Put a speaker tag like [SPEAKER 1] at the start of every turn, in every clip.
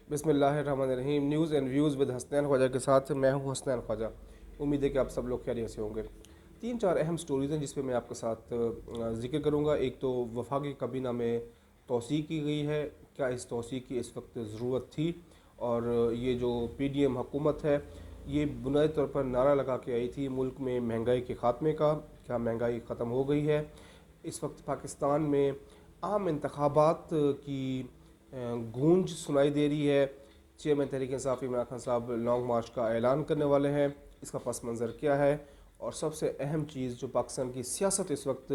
[SPEAKER 1] بسم اللہ الرحمن الرحیم۔ News and views with Hasnain Khawaja کے ساتھ میں ہوں حسنین خواجہ۔ امید ہے کہ آپ سب لوگ خیریت سے ہوں گے۔ 3-4 اہم سٹوریز ہیں جس پہ میں آپ کے ساتھ ذکر کروں گا۔ ایک تو وفاقی کابینہ میں توسیع کی گئی ہے، کیا اس توسیع کی اس وقت ضرورت تھی؟ اور یہ جو پی ڈی ایم حکومت ہے یہ بنیادی طور پر نعرہ لگا کے آئی تھی ملک میں مہنگائی کے خاتمے کا، کیا مہنگائی ختم ہو گئی ہے؟ اس وقت پاکستان میں عام انتخابات کی گونج سنائی دے رہی ہے۔ چیئرمین تحریک انصاف عمران خان صاحب لانگ مارچ کا اعلان کرنے والے ہیں۔ اس کا پس منظر کیا ہے؟ اور سب سے اہم چیز جو پاکستان کی سیاست اس وقت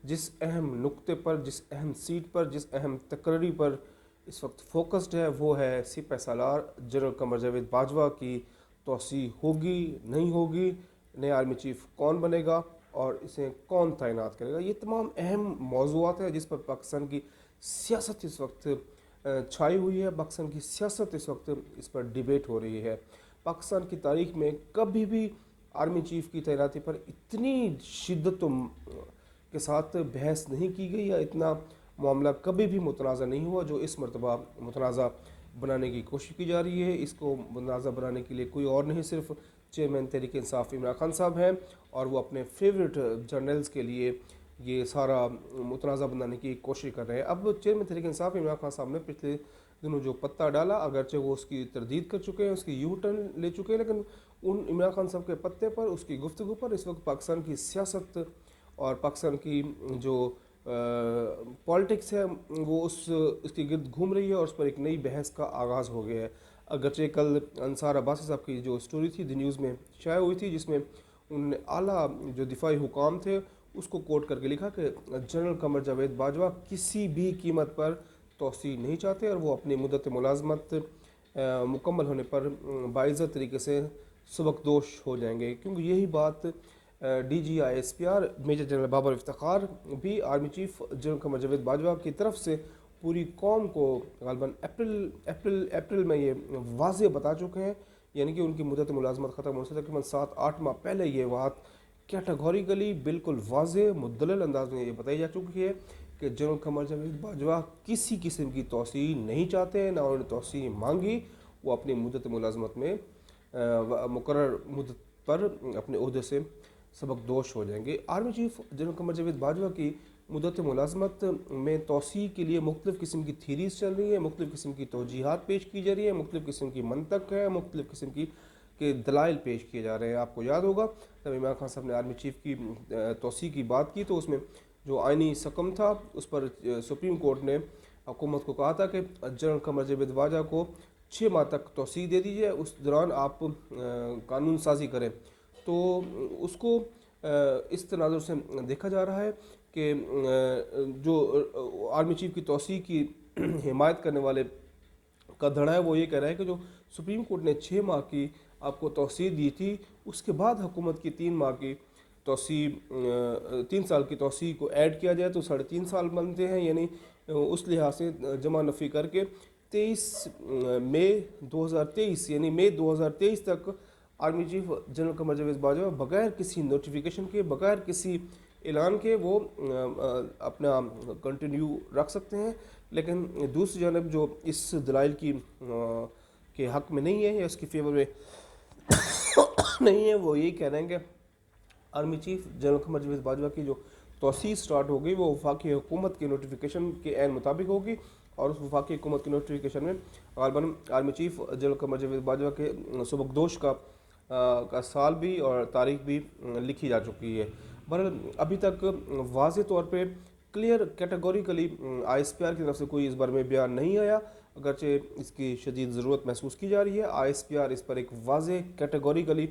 [SPEAKER 1] جس اہم نقطے پر، جس اہم سیٹ پر، جس اہم تقرری پر اس وقت فوکسڈ ہے وہ ہے سپہ سالار جنرل قمر جاوید باجوہ کی توسیع ہوگی نہیں ہوگی، نئے آرمی چیف کون بنے گا اور اسے کون تعینات کرے گا۔ یہ تمام اہم موضوعات ہیں جس پر پاکستان کی سیاست اس وقت چھائی ہوئی ہے۔ پاکستان کی سیاست اس وقت اس پر ڈیبیٹ ہو رہی ہے۔ پاکستان کی تاریخ میں کبھی بھی آرمی چیف کی تعیناتی پر اتنی شدت کے ساتھ بحث نہیں کی گئی یا اتنا معاملہ کبھی بھی متنازع نہیں ہوا جو اس مرتبہ متنازع بنانے کی کوشش کی جا رہی ہے۔ اس کو متنازع بنانے کے لیے کوئی اور نہیں، صرف چیئرمین تحریک انصاف عمران خان صاحب ہیں، اور وہ اپنے فیورٹ جرنلز کے لیے یہ سارا متنازع بنانے کی کوشش کر رہے ہیں۔ اب چیئرمین تحریک انصاف عمران خان صاحب نے پچھلے دنوں جو پتہ ڈالا، اگرچہ وہ اس کی تردید کر چکے ہیں، اس کی یو ٹرن لے چکے ہیں، لیکن ان عمران خان صاحب کے پتے پر، اس کی گفتگو پر اس وقت پاکستان کی سیاست اور پاکستان کی جو پالیٹکس ہے وہ اس کے گرد گھوم رہی ہے، اور اس پر ایک نئی بحث کا آغاز ہو گیا ہے۔ اگرچہ کل انصار عباسی صاحب کی جو سٹوری تھی دی نیوز میں شائع ہوئی تھی، جس میں انہوں نے اعلیٰ جو دفاعی حکام تھے اس کو کوٹ کر کے لکھا کہ جنرل قمر جاوید باجوہ کسی بھی قیمت پر توسیع نہیں چاہتے اور وہ اپنی مدت ملازمت مکمل ہونے پر باعزت طریقے سے سبکدوش ہو جائیں گے، کیونکہ یہی بات D G I S P R major general Babar Iftikhar بھی army chief general Qamar Javed Bajwa کی طرف سے پوری قوم کو غالباً اپریل میں یہ واضح بتا چکے ہیں، یعنی کہ ان کی مدت ملازمت ختم ہونے سے تقریباً 7-8 ماہ پہلے یہ بات کیٹاگوریکلی بالکل واضح مدلل انداز میں یہ بتائی جا چکی ہے کہ جنرل قمر جاوید باجوہ کسی قسم کی توسیع نہیں چاہتے، نہ انہوں نے توسیع مانگی۔ وہ اپنی مدت ملازمت میں مقرر مدت پر اپنے عہدے سے سبکدوش ہو جائیں گے۔ Army chief general Qamar Javed Bajwa کی مدت ملازمت میں توسیع کے لیے مختلف قسم کی تھیریز چل رہی ہیں، مختلف قسم کی توجیہات پیش کی جا رہی ہیں، مختلف قسم کی منطق ہے، مختلف قسم کی کے دلائل پیش کیے جا رہے ہیں۔ آپ کو یاد ہوگا جب عمران خان صاحب نے آرمی چیف کی توسیع کی بات کی تو اس میں جو آئینی سکم تھا اس پر سپریم کورٹ نے حکومت کو کہا تھا کہ جنرل قمر جاوید باجوہ کو 6 ماہ تک توسیع دے دیجیے، اس دوران آپ قانون سازی کریں۔ تو اس کو اس تناظر سے دیکھا جا رہا ہے کہ جو آرمی چیف کی توسیع کی حمایت کرنے والے کا دھڑا ہے وہ یہ کہہ رہا ہے کہ جو سپریم کورٹ نے 6 ماہ کی آپ کو توسیع دی تھی، اس کے بعد حکومت کی 3 ماہ کی توسیع 3 سال کی توسیع کو ایڈ کیا جائے تو 3.5 سال بنتے ہیں، یعنی اس لحاظ سے جمع نفی کر کے 23 مئی 2023 یعنی مئی 2023 تک army chief general Qamar Javed Bajwa بغیر کسی نوٹیفیکیشن کے، بغیر کسی اعلان کے وہ اپنا کنٹینیو رکھ سکتے ہیں۔ لیکن دوسری جانب جو اس دلائل کی کے حق میں نہیں ہے یا اس کی فیور میں نہیں ہے، وہ یہی کہہ رہے ہیں کہ army chief general Qamar Javed Bajwa کی جو توسیع سٹارٹ ہوگی وہ وفاقی حکومت کے نوٹیفیکیشن کے عین مطابق ہوگی، اور اس وفاقی حکومت کے نوٹیفیکیشن میں غالباً army chief general Qamar Javed Bajwa کے سبکدوش کا سال بھی اور تاریخ بھی لکھی جا چکی ہے۔ بہرحال ابھی تک واضح طور پہ clear categorically I S P are کی طرف سے کوئی اس بارے میں بیان نہیں آیا، اگرچہ اس کی شدید ضرورت محسوس کی جا رہی ہے۔ آئی ایس پی آر اس پر ایک واضح کیٹیگوریکلی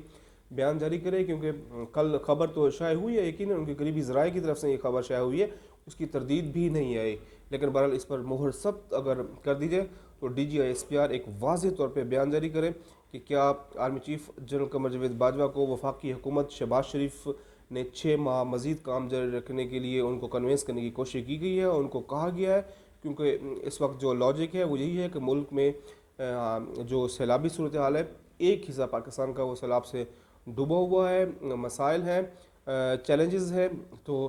[SPEAKER 1] بیان جاری کرے، کیونکہ کل خبر تو شائع ہوئی ہے، یقیناً ان کے قریبی ذرائع کی طرف سے یہ خبر شائع ہوئی ہے، اس کی تردید بھی نہیں آئی، لیکن بہرحال اس پر مہر ثبت اگر کر دی جائے تو D G I S P R ایک واضح طور پہ بیان جاری کرے کہ کیا army chief general Qamar Javed Bajwa کو وفاقی حکومت شہباز شریف نے 6 ماہ مزید کام جاری رکھنے کے لیے ان کو کنوینس کرنے کی کوشش کی گئی ہے، اور ان کو کہا گیا ہے، کیونکہ اس وقت جو لاجک ہے وہ یہی ہے کہ ملک میں جو سیلابی صورتحال ہے، ایک حصہ پاکستان کا وہ سیلاب سے ڈوبا ہوا ہے، مسائل ہیں، چیلنجز ہیں، تو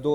[SPEAKER 1] 2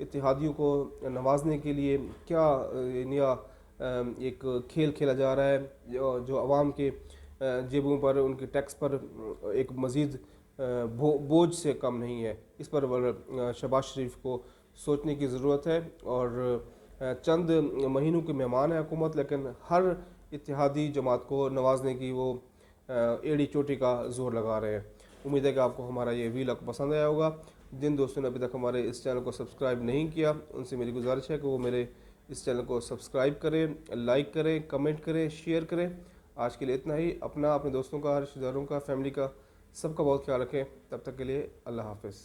[SPEAKER 1] اتحادیوں کو نوازنے کے لیے کیا نیا ایک کھیل کھیلا جا رہا ہے جو عوام کے جیبوں پر ان کے ٹیکس پر ایک مزید بوجھ سے کم نہیں ہے. اس پر شہباز شریف کو سوچنے کی ضرورت ہے. اور چند مہینوں کے مہمان ہیں حکومت، لیکن ہر اتحادی جماعت کو نوازنے کی وہ ایڑی چوٹی کا زور لگا رہے ہیں. امید ہے کہ آپ کو ہمارا یہ ویلاگ پسند آیا ہوگا. جن دوستوں نے ابھی تک ہمارے اس چینل کو سبسکرائب نہیں کیا ان سے میری گزارش ہے کہ وہ میرے اس چینل کو سبسکرائب کریں، لائک کریں، کمنٹ کریں، شیئر کریں. آج کے لیے اتنا ہی. اپنا، اپنے دوستوں کا، رشتہ داروں کا، فیملی کا، سب کا بہت خیال رکھیں. تب تک کے لیے اللہ حافظ.